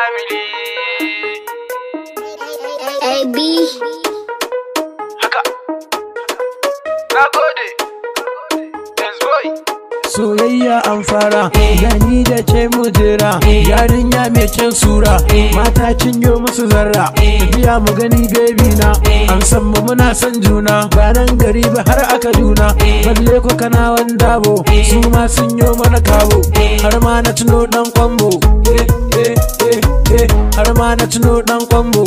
family. AB. Haka. Na gode. Yes boy. Soyayya an fara, gani da ce mujera, yarinya mai kyan sura, mata cinyo musu zarra, tafiya mu gani baby na, an san mu muna son juna, ba nan gari ba har aka juna, balle ko kana wandabo, su ma sun yo mana kawo, har ma na tuno dan kwambo, har ma na tuno dan kwambo,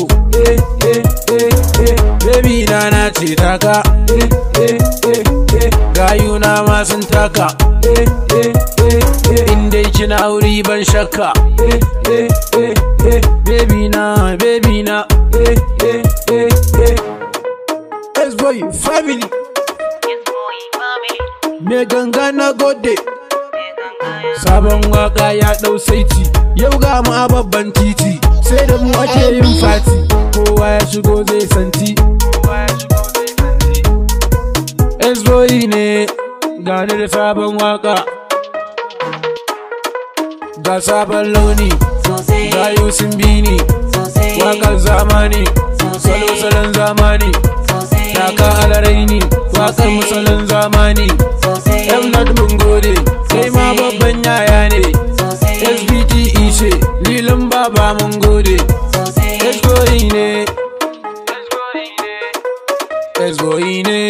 baby na ce taka, gayuna ma sun taka, indai kina auri ban shakka, baby na S-Boy family, me ganga na gode, sabon waka ya dau saiti, yau ga mu a babban titi, sai da mu ake yin fati, kowa ya shigo zai santi, S-Boy ne gane da sabon waka, ga sabon launi, gayu sun bi ni, wakar zamani, salo-salon zamani, taka alaraini, wakar musalon zamani, M-Not mun gode, kai ma babban yaya ne, SBT ishe, lilin baba mun gode, S-Boy ne, S-Boy ne.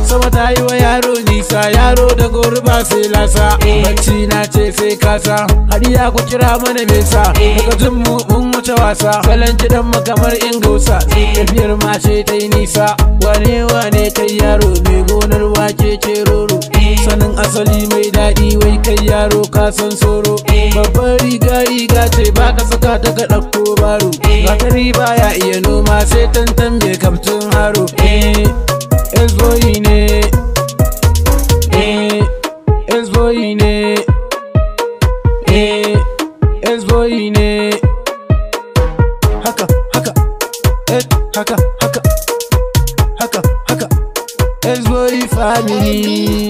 Sama ta yi wa yaro nisa, yaro da gori ba sai lasa, bacci na ce sai kasa, hadiya ku kira mana mesa, daga jin mu mun wuce wasa, salon kidan mu kamar ingosa, tafiyar mashe ta yi nisa, wane kai yaro mai gonar wake ke roro, sanin asali mai daɗi wai kai yaro ka san soro, babbar riga ce ba ka saka ta ka ɗauko baro, gatari ba ya iya noma sai tantan mai kaftin haro, S-Boy ne, S-Boy ne, S-Boy ne, haka, haka, haka, haka, haka, haka, S-Boy family.